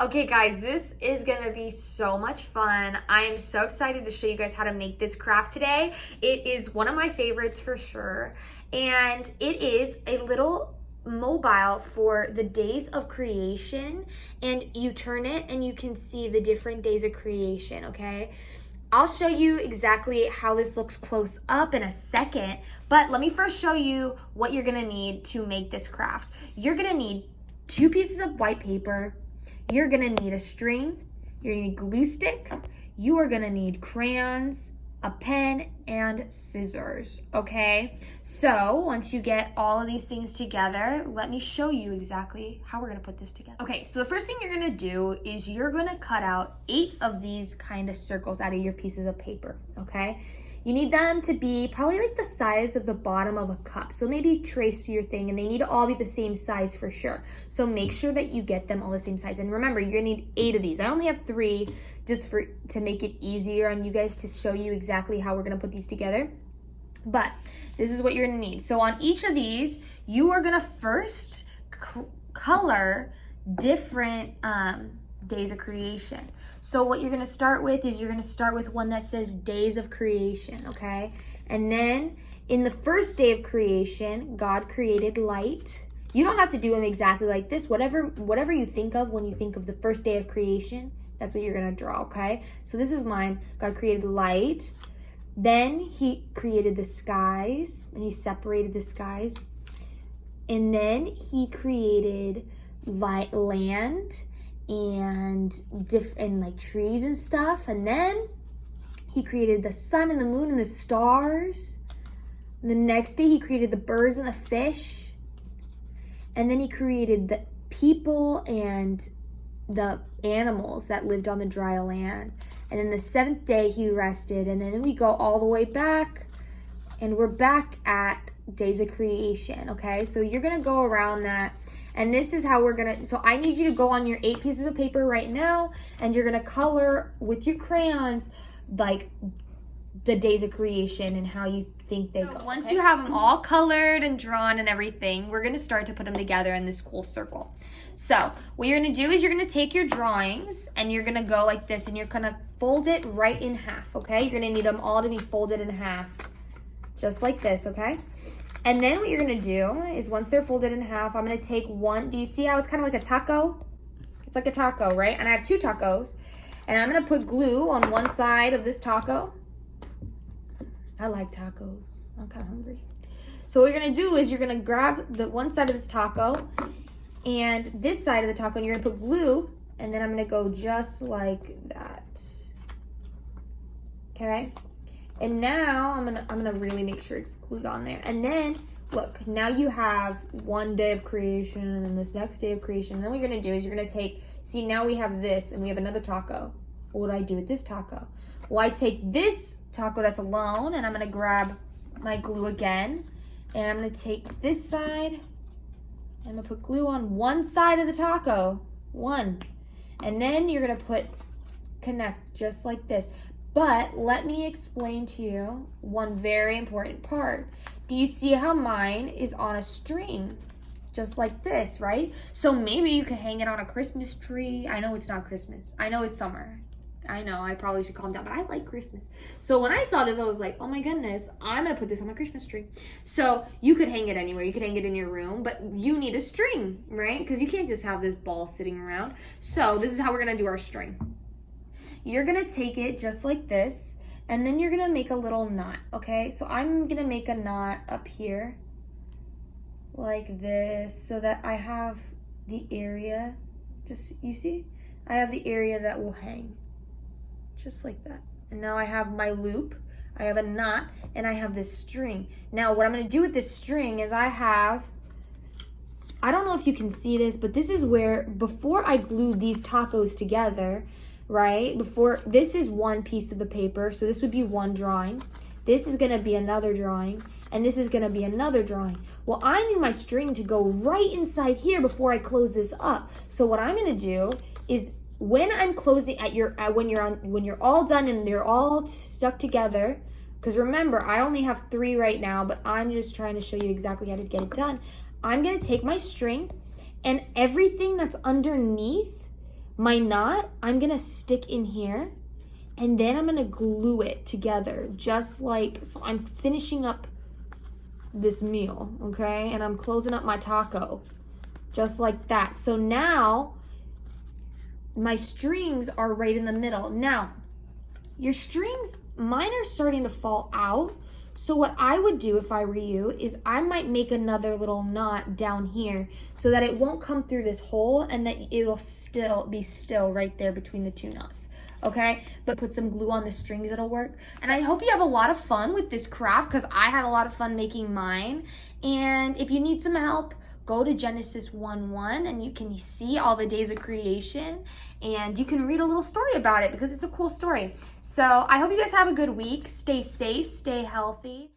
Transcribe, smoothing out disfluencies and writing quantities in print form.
Okay guys, this is gonna be so much fun. I am so excited to show you guys how to make this craft today. It is one of my favorites for sure. And it is a little mobile for the days of creation. And you turn it and you can see the different days of creation, okay? I'll show you exactly how this looks close up in a second, but let me first show you what you're gonna need to make this craft. You're gonna need 2 pieces of white paper. You're gonna need a string, you're gonna need glue stick, you are gonna need crayons, a pen, and scissors, okay? So once you get all of these things together, let me show you exactly how we're gonna put this together. Okay, so the first thing you're gonna do is you're gonna cut out 8 of these kind of circles out of your pieces of paper, okay? You need them to be probably like the size of the bottom of a cup. So maybe trace your thing, and they need to all be the same size for sure. So make sure that you get them all the same size. And remember, you're gonna need 8 of these. I only have 3 just to make it easier on you guys to show you exactly how we're gonna put these together. But this is what you're gonna need. So on each of these, you are gonna first color different days of creation. So what you're gonna start with is you're gonna start with one that says days of creation, okay? And then in the first day of creation, God created light. You don't have to do them exactly like this. Whatever you think of when you think of the first day of creation, that's what you're gonna draw, okay? So this is mine. God created light. Then he created the skies, and he separated the skies. And then he created land and like trees and stuff. And then he created the sun and the moon and the stars. And the next day he created the birds and the fish. And then he created the people and the animals that lived on the dry land. And then the 7th day he rested. And then we go all the way back, and we're back at days of creation, okay? So you're gonna go around that. And this is how we're gonna, so I need you to go on your 8 pieces of paper right now, and you're gonna color with your crayons, like the days of creation and how you think they go. Once you have them all colored and drawn and everything, we're gonna start to put them together in this cool circle. So what you're gonna do is you're gonna take your drawings and you're gonna go like this, and you're gonna fold it right in half, okay? You're gonna need them all to be folded in half, just like this, okay? And then what you're gonna do is once they're folded in half, I'm gonna take one. Do you see how it's kind of like a taco? It's like a taco, right? And I have 2 tacos. And I'm gonna put glue on one side of this taco. I like tacos. I'm kind of hungry. So what you're gonna do is you're gonna grab the one side of this taco and this side of the taco, and you're gonna put glue, and then I'm gonna go just like that. Okay? And now I'm gonna really make sure it's glued on there. And then look, now you have one day of creation, and then this next day of creation. And then what you're gonna do is you're gonna take, see, now we have this and we have another taco. What do I do with this taco? Well, I take this taco that's alone, and I'm gonna grab my glue again, and I'm gonna take this side, and I'm gonna put glue on one side of the taco, one. And then you're gonna connect just like this. But let me explain to you one very important part. Do you see how mine is on a string? Just like this, right? So maybe you could hang it on a Christmas tree. I know it's not Christmas. I know it's summer. I know, I probably should calm down, but I like Christmas. So when I saw this, I was like, oh my goodness, I'm gonna put this on my Christmas tree. So you could hang it anywhere. You could hang it in your room, but you need a string, right? Because you can't just have this ball sitting around. So this is how we're gonna do our string. You're gonna take it just like this, and then you're gonna make a little knot, okay? So I'm gonna make a knot up here, like this, so that I have the area, you see? I have the area that will hang, just like that. And now I have my loop, I have a knot, and I have this string. Now what I'm gonna do with this string is I don't know if you can see this, but this is where, before I glued these tacos together, right? This is one piece of the paper, so this would be one drawing. This is gonna be another drawing, and this is gonna be another drawing. Well, I need my string to go right inside here before I close this up. So what I'm gonna do is when I'm closing when you're all done and they're all stuck together, because remember, I only have 3 right now, but I'm just trying to show you exactly how to get it done. I'm gonna take my string, and everything that's underneath My knot, I'm gonna stick in here, and then I'm gonna glue it together, just like, so I'm finishing up this meal, okay? And I'm closing up my taco, just like that. So now, my strings are right in the middle. Now, your strings, mine are starting to fall out. So what I would do if I were you is I might make another little knot down here so that it won't come through this hole and that it'll still be right there between the two knots, okay? But put some glue on the strings, it'll work. And I hope you have a lot of fun with this craft because I had a lot of fun making mine. And if you need some help, go to Genesis 1:1 and you can see all the days of creation and you can read a little story about it because it's a cool story. So I hope you guys have a good week. Stay safe, stay healthy.